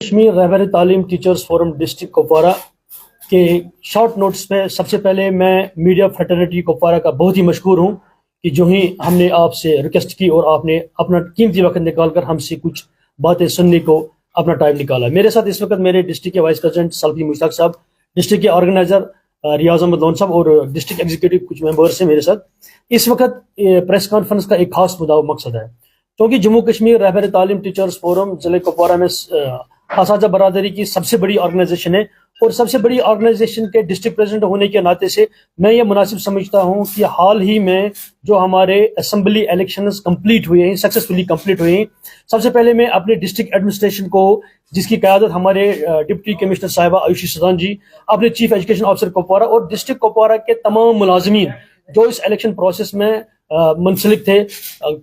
کشمیر رہبر Taleem teachers forum district Kupwara کے short notice پہ سب سے پہلے میں میڈیا فریٹرنیٹی کپوارہ کا بہت ہی مشکور ہوں کہ جو ہی ہم نے آپ سے ریکویسٹ کی اور آپ نے اپنا قیمتی وقت نکال کر ہم سے کچھ باتیں سننے کو اپنا ٹائم نکالا. میرے ساتھ اس وقت میرے ڈسٹرکٹ کے وائس پریزیڈنٹ سلفی مشتاق صاحب، ڈسٹرکٹ کے آرگنائزر ریاض احمد لون صاحب اور ڈسٹرکٹ ایگزیکٹو کچھ ممبرس ہیں میرے ساتھ. اس وقت پریس کانفرنس کا ایک خاص مقصد ہے، کیونکہ جموں کشمیر رہبر تعلیم ٹیچرز فورم ضلع کپوارہ میں اساتذہ برادری کی سب سے بڑی آرگنائزیشن ہے، اور سب سے بڑی آرگنائزیشن کے ڈسٹرکٹ پریزیڈنٹ ہونے کے ناطے سے میں یہ مناسب سمجھتا ہوں کہ حال ہی میں جو ہمارے اسمبلی الیکشنز کمپلیٹ ہوئے ہیں، سکسیسفلی کمپلیٹ ہوئے ہیں، سب سے پہلے میں اپنے ڈسٹرکٹ ایڈمنسٹریشن کو، جس کی قیادت ہمارے ڈپٹی کمشنر صاحبہ آیوشی سدان جی، اپنے چیف ایجوکیشن آفیسر کپوارہ اور ڈسٹرکٹ کپوارہ کے تمام ملازمین جو اس الیکشن پروسیس میں منسلک تھے،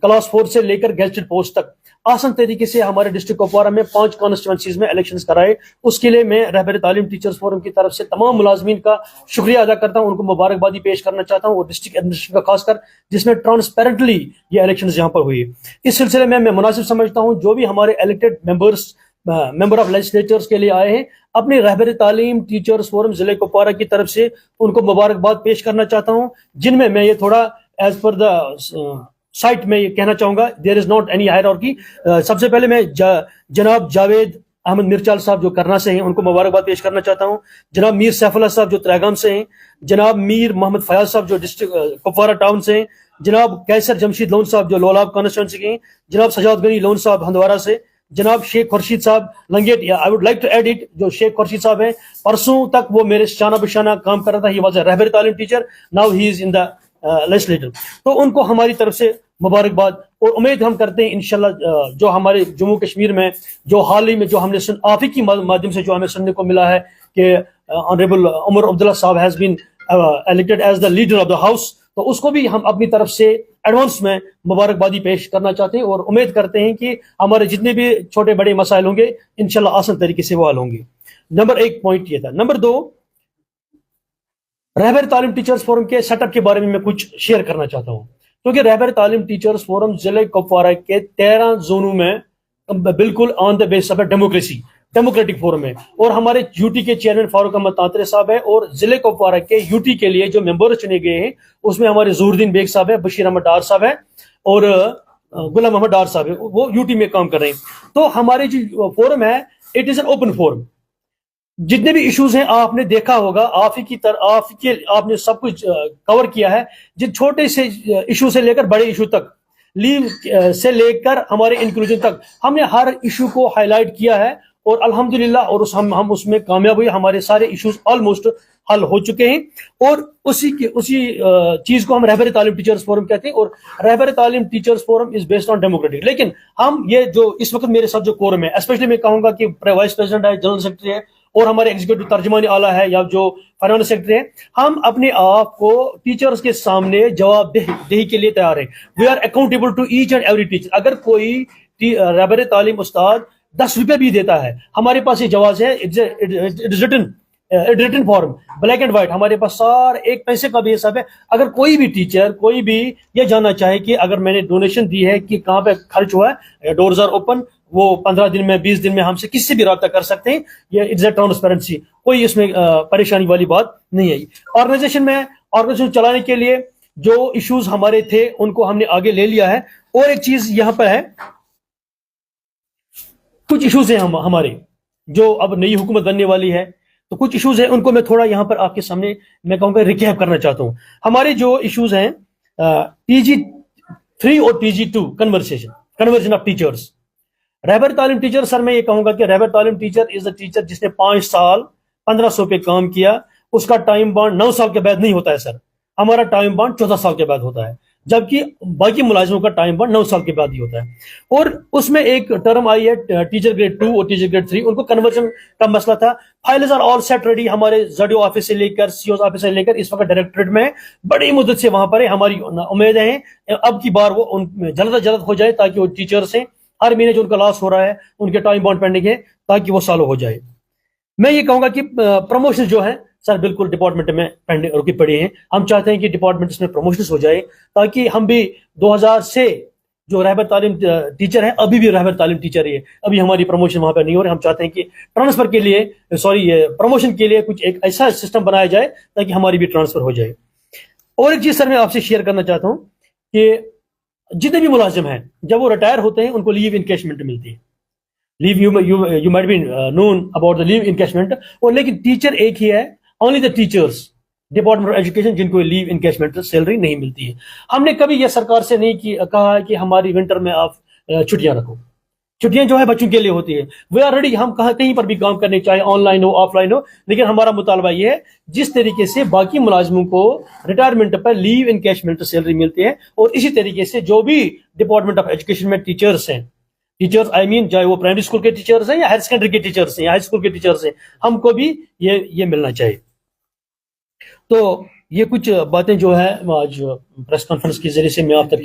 کلاس 4 سے لے کر گیزٹڈ پوسٹ تک آسان طریقے سے ہمارے ڈسٹرکٹ کپوارہ میں 5 کانسٹیچوئنسیز میں الیکشنز کرائے. اس کے لیے میں رہبر تعلیم ٹیچرز فورم کی طرف سے تمام ملازمین کا شکریہ ادا کرتا ہوں، ان کو مبارکبادی پیش کرنا چاہتا ہوں، اور ڈسٹرکٹ ایڈمنسٹریشن کا خاص کر جس میں ٹرانسپیرنٹلی یہ الیکشنز یہاں پر ہوئی. اس سلسلے میں مناسب سمجھتا ہوں جو بھی ہمارے الیکٹڈ ممبر آف لیجسلیچرز کے لیے آئے ہیں، اپنی رہبر تعلیم ٹیچرز فورم ضلع کپوارہ کی طرف سے ان کو مبارکباد پیش کرنا چاہتا ہوں، جن میں یہ تھوڑا ایز پر دا سائٹ میں یہ کہنا چاہوں گا، دیر از ناٹ اینی ہائرارکی. سب سے پہلے میں جناب جاوید احمد مرچال صاحب جو کرنا سے ہیں ان کو مبارکباد پیش کرنا چاہتا ہوں، جناب میر سیف اللہ صاحب جو تریگام سے ہیں، جناب میر محمد فیاض صاحب جو ڈسٹرکٹ کپوارہ ٹاؤن سے ہیں، جناب کیسر جمشید لون صاحب جو لولاب کانسٹیچوئنسی کے ہیں، جناب سجاد غنی لون صاحب ہندوارہ سے، جناب شیخ خورشید صاحب Langate. I would like to add it, جو شیخ خورشید صاحب ہیں، پرسوں تک وہ میرے شانہ بشانہ کام کر رہا تھا، ہی واز اے رہبر تعلیم teacher, now he is in the legislator. تو ان کو ہماری طرف سے مبارکباد، اور امید ہم کرتے ہیں انشاءاللہ جو ہمارے جموں کشمیر میں جو حال ہی میں جو ہم نے آپ ہی کی مادھیم سے جو ہمیں سننے کو ملا ہے کہ آنریبل عمر عبداللہ صاحب has been elected as the leader of the house, تو اس کو بھی ہم اپنی طرف سے ایڈوانس میں مبارکبادی پیش کرنا چاہتے ہیں، اور امید کرتے ہیں کہ ہمارے جتنے بھی چھوٹے بڑے مسائل ہوں گے انشاءاللہ آسان طریقے سے وہ حل ہوں گے. نمبر 1 پوائنٹ یہ تھا. نمبر 2، رہبر تعلیم ٹیچرز فورم کے سیٹ اپ کے بارے میں کچھ شیئر کرنا چاہتا ہوں، کیونکہ رہبر تعلیم ٹیچرز فورم ضلع کپوارہ کے 13 زونوں میں بالکل آن دا بیس آف ڈیموکریٹک فورم ہے، اور ہمارے یو ٹی کے چیئرمین فاروق احمد تانترے صاحب ہے، اور ضلع کپوارہ کے یو ٹی کے لیے جو ممبر چنے گئے ہیں اس میں ہمارے ظہور الدین بیگ صاحب ہے، بشیر احمد ڈار صاحب ہے، اور غلام محمد ڈار صاحب ہے، وہ یو ٹی میں کام کر رہے ہیں. تو ہمارے جو فورم ہے it is an open forum. جتنے بھی ایشوز ہیں آپ نے دیکھا ہوگا، آپ نے سب کچھ کور کیا ہے، جن چھوٹے سے ایشو سے لے کر بڑے ایشو تک، لیو سے لے کر ہمارے انکلوژن تک، ہم نے ہر ایشو کو ہائی لائٹ کیا ہے، اور الحمدللہ اور ہم اس میں کامیاب ہوئے. ہمارے سارے ایشوز آلموسٹ حل ہو چکے ہیں، اور اسی چیز کو ہم رہبر تعلیم ٹیچرز فورم کہتے ہیں، اور رہبر Taleem teachers forum is based on democratic. لیکن ہم یہ جو اس وقت میرے ساتھ جو کورم ہے، اسپیشلی میں کہوں گا کہ وائس پریزیڈنٹ ہے، جنرل سیکرٹری ہے، اور ہمارے ایگزیکٹو ترجمان اعلیٰ ہے یا جو فائنانس سیکرٹری ہے، ہم اپنے آپ کو ٹیچرز کے سامنے جواب دہی کے لیے تیار ہیں. We are accountable to each and every teacher. اگر کوئی رہبر تعلیم استاد 10 روپے بھی دیتا ہے، ہمارے پاس یہ جواز ہے، written form, black and white, ہمارے پاس سارے 1 پیسے کا بھی حساب ہے. اگر کوئی بھی ٹیچر کوئی بھی یہ جاننا چاہے کہ اگر میں نے ڈونیشن دی ہے کہ کہاں پہ خرچ ہوا ہے، ڈورز آر اوپن، وہ 15 دن میں 20 دن میں ہم سے کسی سے بھی رابطہ کر سکتے ہیں. یہ اٹس اے ٹرانسپیرنسی، کوئی اس میں پریشانی والی بات نہیں ہے. آرگنائزیشن چلانے کے لیے جو ایشوز ہمارے تھے ان کو ہم نے آگے لے لیا ہے. اور ایک چیز یہاں پہ ہے، کچھ ایشوز ہیں ہمارے جو اب نئی حکومت بننے والی ہے، تو کچھ ایشوز ہیں ان کو میں تھوڑا یہاں پر آپ کے سامنے میں کہوں گا ریکیپ کرنا چاہتا ہوں. ہمارے جو ایشوز ہیں TG3 اور TG2 کنورژن آف ٹیچرز. رہبر تعلیم ٹیچر، سر میں یہ کہوں گا کہ رہبر تعلیم ٹیچر از اے ٹیچر جس نے 5 سال 1500 پہ کام کیا، اس کا ٹائم بانڈ 9 سال کے بعد نہیں ہوتا ہے سر. ہمارا ٹائم بانڈ 14 سال کے بعد ہوتا ہے، جبکہ باقی ملازموں کا ٹائم بانڈ 9 سال کے بعد ہی ہوتا ہے. اور اس میں ایک ٹرم آئی ہے ٹیچر گریڈ 2 اور ٹیچر گریڈ 3، ان کو کنورژن کا مسئلہ تھا. Files are all set ready, ہمارے زڈیو آفس سے لے کر سی اوز آفس سے لے کر اس وقت ڈائریکٹریٹ میں بڑی مدت سے وہاں پر ہے. ہماری امیدیں ہیں اب کی بار وہ جلد از جلد ہو جائے، تاکہ وہ ٹیچرس ہیں ہر مہینے جو ان کا لاس ہو رہا ہے ان کے ٹائم بانڈ پینڈنگ ہے، تاکہ وہ سالو ہو جائے. میں یہ کہوں گا کہ پروموشن جو ہیں سر بالکل ڈپارٹمنٹ میں پینڈنگ رکی پڑی ہیں. ہم چاہتے ہیں کہ ڈپارٹمنٹ میں پروموشنز ہو جائے، تاکہ ہم بھی 2000 سے جو رہبر تعلیم ٹیچر ہے ابھی بھی رہبر تعلیم ٹیچر ہی ہے, ابھی ہماری پروموشن وہاں پہ نہیں ہو رہی. ہم چاہتے ہیں کہ ٹرانسفر کے لیے پروموشن کے لیے کچھ ایک ایسا سسٹم بنایا جائے تاکہ ہماری بھی ٹرانسفر ہو جائے. اور ایک چیز سر میں آپ سے شیئر کرنا چاہتا ہوں کہ جتنے بھی ملازم ہیں جب وہ ریٹائر ہوتے ہیں ان کو لیو انکیشمنٹ ملتی ہے. Leave you might be known about the leave encashment. اور لیکن ٹیچر ایک ہی ہے, only the teachers department of education جن کو لیو انکیشمنٹ سیلری نہیں ملتی ہے. ہم نے کبھی یہ سرکار سے نہیں کہا کہ ہماری ونٹر میں آپ چھٹیاں رکھو. چھٹیاں جو ہے بچوں کے لیے ہوتی ہے. وی آر ریڈی, ہم کہیں پر بھی کام کرنے چاہے آن لائن ہو آف لائن ہو, لیکن ہمارا مطالبہ یہ ہے جس طریقے سے باقی ملازموں کو ریٹائرمنٹ پر لیو انکیشمنٹ سیلری ملتی ہے, اور اسی طریقے سے جو بھی ڈپارٹمنٹ آف ایجوکیشن میں ٹیچرس ہیں, ٹیچرس آئی مین چاہے وہ پرائمری اسکول کے ٹیچرس ہیں یا ہائر سیکنڈری کے ٹیچرس ہیں یا ہائی اسکول کے ٹیچرس ہیں, ہم کو بھی یہ ملنا چاہیے. تو یہ کچھ باتیں جو ہے آج پریس کانفرنس کے ذریعے سے میں آپ تک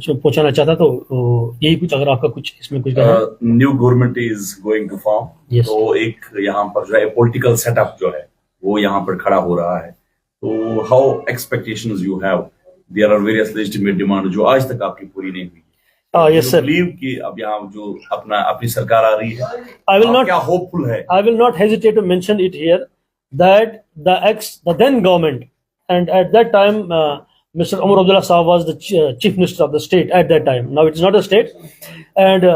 پہنچانا چاہتا. تو یہی کچھ, اگر آپ کا کچھ اس میں کچھ new government is going to form, تو ایک یہاں پر جو ہے پولیٹیکل سیٹ اپ جو ہے وہ یہاں پر کھڑا ہو رہا ہے. تو how expectations you have, there are various legitimate demand جو آج تک آپ کی پوری نہیں ہوئی. یس سر, بلیو کہ اب یہاں جو اپنی سرکار آ رہی ہے, کیا ہوپ فل ہے؟ I will not hesitate to mention it here that the then government, and at that time Mr. Umar Abdullah Sahab was the chief minister of the state at that time. Now it is not a state, and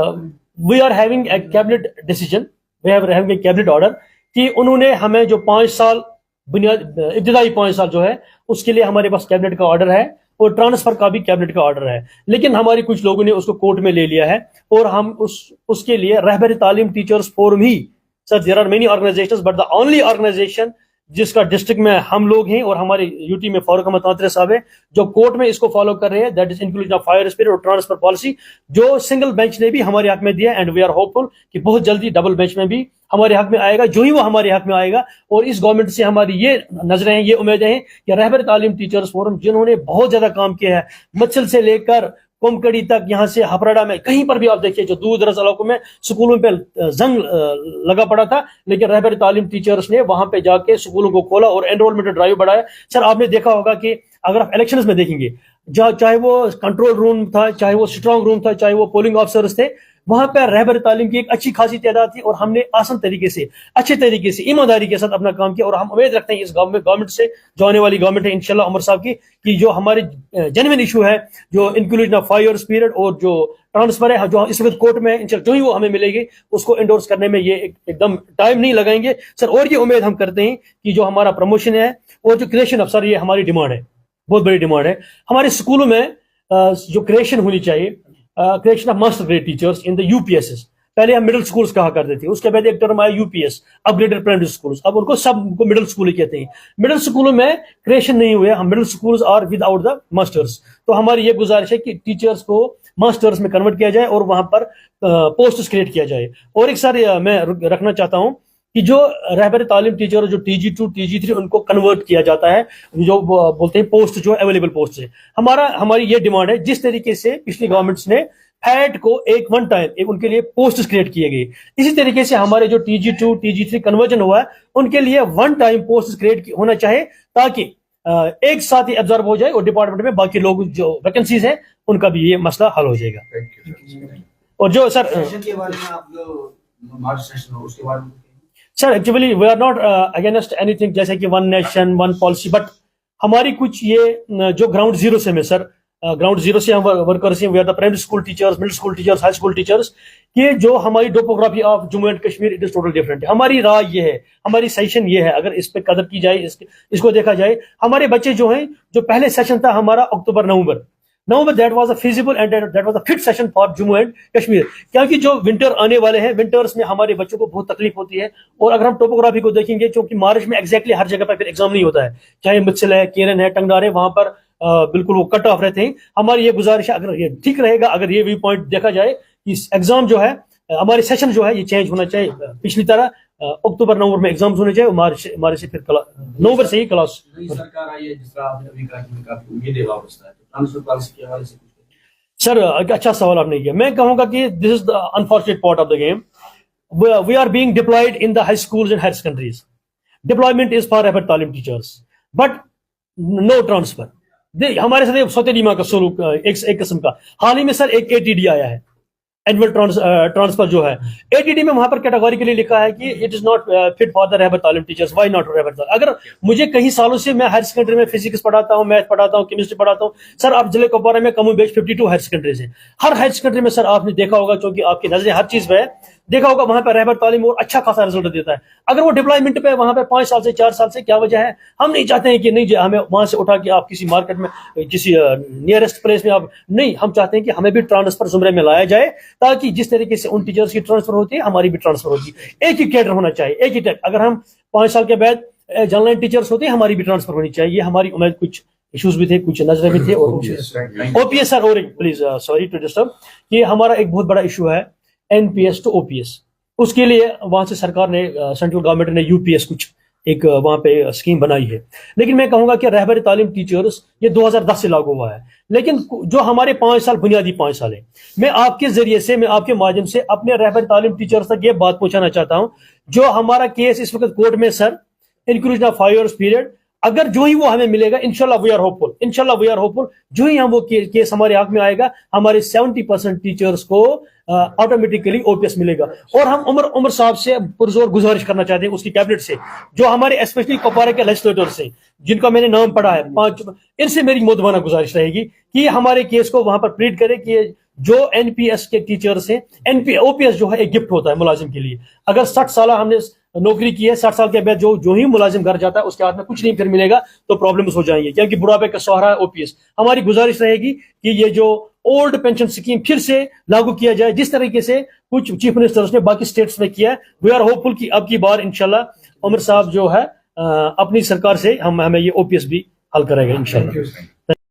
we are having a cabinet decision, we are having a cabinet order کہ انہوں نے ہمیں جو 5 سال ابتدائی 5 سال جو ہے اس کے لیے ہمارے پاس کیبنٹ کا آرڈر ہے, اور ٹرانسفر کا بھی کیبنٹ کا آرڈر ہے. لیکن ہماری کچھ لوگوں نے اس کو کورٹ میں لے لیا ہے, اور ہم اس کے لیے رہبر تعلیم ٹیچرز فورم ہی, sir there are many organizations but the only organization جس کا ڈسٹرکٹ میں ہم لوگ ہیں اور ہمارے یو ٹی میں فاروق احمد تانترے صاحب ہیں جو کورٹ میں اس کو فالو کر رہے ہیں, that is inclusion of fire spirit اور ٹرانسفر پالیسی جو سنگل بینچ نے بھی ہمارے حق میں دیا, اینڈ وی آر ہوپ فل کہ بہت جلدی ڈبل بینچ میں بھی ہمارے حق میں آئے گا. جو ہی وہ ہمارے حق میں آئے گا, اور اس گورنمنٹ سے ہماری یہ نظریں ہیں, یہ امیدیں ہیں کہ رہبر تعلیم ٹیچرز فورم جنہوں نے بہت زیادہ کام کیا ہے, مچھل سے لے کر کومکڑی تک, یہاں سے ہپراڈا میں کہیں پر بھی آپ دیکھیے جو دور دراز علاقوں میں سکولوں پہ زنگ لگا پڑا تھا, لیکن رہبر تعلیم ٹیچرز نے وہاں پہ جا کے سکولوں کو کھولا اور انرولمنٹ ڈرائیو بڑھایا. سر آپ نے دیکھا ہوگا کہ اگر آپ الیکشنز میں دیکھیں گے, چاہے وہ کنٹرول روم تھا, چاہے وہ اسٹرانگ روم تھا, چاہے وہ پولنگ آفیسرز تھے, وہاں پہ رہبر تعلیم کی ایک اچھی خاصی تعداد تھی, اور ہم نے آسان طریقے سے اچھے طریقے سے ایمانداری کے ساتھ اپنا کام کیا. اور ہم امید رکھتے ہیں اس گورنمنٹ سے, جو آنے والی گورنمنٹ ہے انشاءاللہ عمر صاحب کی, کہ جو ہمارے جینوئن ایشو ہے جو انکلوژن آف 5 years پیریڈ اور جو ٹرانسفر ہے جو اس وقت کورٹ میں جو ہی وہ ہمیں ملے گی اس کو انڈورس کرنے میں یہ ایک دم ٹائم نہیں لگائیں گے سر. اور یہ امید ہم کرتے ہیں کہ جو ہمارا پروموشن ہے اور جو کریشن افسر, یہ ہماری ڈیمانڈ ہے, بہت بڑی ڈیمانڈ ہے. ہمارے اسکولوں میں جو کریشن ہونی چاہیے, creation of master grade teachers in the U P S S, پہلے ہم مڈل اسکولس کہا کرتے تھے, اس کے بعد ایک ٹرم آیا you P S, up graded primary schools, اب ان کو سب کو مڈل اسکول ہی کہتے ہیں. مڈل اسکولوں میں کریشن نہیں ہوئے, ہم middle schools are without the masters. تو ہماری یہ گزارش ہے کہ ٹیچرز کو ماسٹرس میں کنورٹ کیا جائے اور وہاں پر پوسٹس کریٹ کیا جائے. اور ایک سر میں رکھنا چاہتا ہوں کہ جو رہبر تعلیم ٹیچر جو TG2 TG3 ان کو کنورٹ کیا جاتا ہے, جو بولتے ہیں پوسٹ جو اویلیبل پوسٹ ہے, ہماری یہ ڈیمانڈ ہے جس طریقے سے پچھلی گورنمنٹس نے فیٹ کو ایک ون ٹائم ان کے لیے پوسٹ کریٹ کیے گئے, اسی طریقے سے ہمارے جو TG2 TG3 کنورژن ہوا ہے ان کے لیے ون ٹائم پوسٹ کریٹ ہونا چاہیے تاکہ ایک ساتھ ہی ایبزارب ہو جائے اور ڈپارٹمنٹ میں باقی لوگ جو ویکنسیز ہیں ان کا بھی یہ مسئلہ حل ہو جائے گا. اور جو sir sir actually we are not against anything جیسے کہ one nation one policy, but ہماری کچھ یہ جو گراؤنڈ زیرو سے میں سر گراؤنڈ زیرو سے ہم ورکرس ہیں, we are the primary school teachers, middle school teachers, high school teachers, کہ جو ہماری topography of Jammu and Kashmir it is total different. ہماری رائے یہ ہے, ہماری سیشن یہ ہے, اگر اس پہ قدر کی جائے, اس کو دیکھا جائے, ہمارے بچے جو ہیں, جو پہلے سیشن تھا ہمارا اکتوبر نومبر, that was a feasible and that was a fit session for Jammu and Kashmir, کیونکہ جو ونٹر آنے والے ہیں, ونٹرس میں ہمارے بچوں کو بہت تکلیف ہوتی ہے. اور اگر ہم ٹوپوگرافی کو دیکھیں گے, چونکہ مارچ میں ایگزیکٹلی ہر جگہ پہ پھر ایگزام نہیں ہوتا ہے, چاہے مچھل ہے, کیرن ہے, ٹنگڈار ہے, وہاں پر بالکل وہ کٹ آف رہتے ہیں. ہماری یہ گزارش ہے, اگر یہ ٹھیک رہے گا, اگر یہ ویو پوائنٹ دیکھا جائے کہ ایگزام جو ہے ہمارے سیشن جو ہے یہ چینج ہونا چاہیے, پچھلی طرح اکتوبر نومبر میں ایگزامز ہونے چاہیے, مارچ سے پھر نومبر سے ہی کلاس. سر اچھا سوال آپ نے کیا. میں کہوں گا کہ this is the unfortunate part of the game. We are being deployed in the high schools and higher secondaries. Deployment is for Rehbar Taleem teachers but no transfer. ہمارے ساتھ سوتیلی ماں کا سلوک ایک قسم کا. حال ہی میں سر ایک ATD آیا ہے, اینول ٹرانسفر جو ہے. ATD میں وہاں پر کیٹاگوریکلی لکھا ہے کہ it is not fit for the Rehbar Taleem teachers. Y not رہبر تعلیم؟ اگر مجھے کئی سالوں سے میں ہائر سیکنڈری میں فزکس پڑھاتا ہوں, میتھ پڑھاتا ہوں, کیمسٹری پڑھاتا ہوں سر. آپ ضلع کپوارہ میں کم و بیش 52 ہائر سیکنڈریز ہیں. ہر ہائر سیکنڈری میں سر آپ نے دیکھا ہوگا, چونکہ آپ کی نظریں ہر چیز پہ ہے, دیکھا ہوگا وہاں پہ رہبر تعلیم اور اچھا خاصا رزلٹ دیتا ہے. اگر وہ ڈپلائمنٹ پہ وہاں پہ 5 سال سے 4 سال سے, کیا وجہ ہے؟ ہم نہیں چاہتے ہیں کہ نہیں ہمیں وہاں سے اٹھا کے آپ کسی مارکیٹ میں کسی نیئرسٹ پلیس میں آپ نہیں, ہم چاہتے ہیں کہ ہمیں بھی ٹرانسفر زمرے میں لایا جائے, تاکہ جس طریقے سے ان ٹیچرز کی ٹرانسفر ہوتی ہے ہماری بھی ٹرانسفر ہوتی ہے. ایک ہی کیڈر ہونا چاہیے, ایک ہی ٹیک. اگر ہم 5 سال کے بعد جنرل لائن ٹیچرز ہوتے ہیں, ہماری بھی ٹرانسفر ہونی چاہیے. یہ ہماری امید. کچھ ایشوز بھی تھے, کچھ نظریں بھی تھے. اور OPS سر, اور پلیز سوری ٹو ڈسٹرب, یہ ہمارا ایک بہت بڑا ایشو ہے NPS ٹو OPS. اس کے لیے وہاں سے سرکار نے, سینٹرل گورنمنٹ نے UPS کچھ ایک وہاں پہ اسکیم بنائی ہے. لیکن میں کہوں گا کہ رہبر تعلیم ٹیچرز یہ 2010 سے لاگو ہوا ہے. لیکن جو ہمارے 5 سال بنیادی 5 سال ہیں, میں آپ کے ذریعے سے, میں آپ کے مادھیم سے اپنے رہبر تعلیم ٹیچرز تک یہ بات پہنچانا چاہتا ہوں. جو ہمارا کیس اس وقت کورٹ میں سر, انکلوژن آف 5 years پیریڈ, اگر جو ہی وہ ہمیں ملے گا, انشاءاللہ وی آر ہوپ فل, انشاءاللہ وی آر ہوپ فل. جو ہی ہم وہ کیس ہمارے حق میں آئے گا, ہمارے 70% ٹیچرز کو آٹومیٹکلی OPS ملے گا. اور ہم عمر صاحب سے پرزور گزارش کرنا چاہتے ہیں, اس کی کیبنٹ سے, جو ہمارے اسپیشلی کپوارہ کے لیجسلیٹرز ہیں, جن کا میں نے نام پڑھا ہے 5, ان سے میری مودبانہ گزارش رہے گی کہ ہمارے کیس کو وہاں پر پلیڈ کرے کہ جو NPS کے ٹیچرز ہیں, OPS جو ہے ایک گفٹ ہوتا ہے ملازم کے لیے. اگر 60 سالہ ہم نے نوکری کی ہے, 60 سال کے بعد جو ہی ملازم گھر جاتا ہے اس کے ہاتھ میں کچھ نہیں پھر ملے گا, تو پرابلمس ہو جائیں گے, کیونکہ بڑھاپے کا سہارا ہے OPS. ہماری گزارش رہے گی کہ یہ جو اولڈ پینشن اسکیم پھر سے لاگو کیا جائے, جس طریقے سے کچھ چیف منسٹرز نے باقی اسٹیٹس میں کیا ہے. وی آر ہوپ فل کہ اب کی بار انشاءاللہ عمر صاحب جو ہے اپنی سرکار سے ہمیں یہ OPS بھی حل کرے گا انشاءاللہ.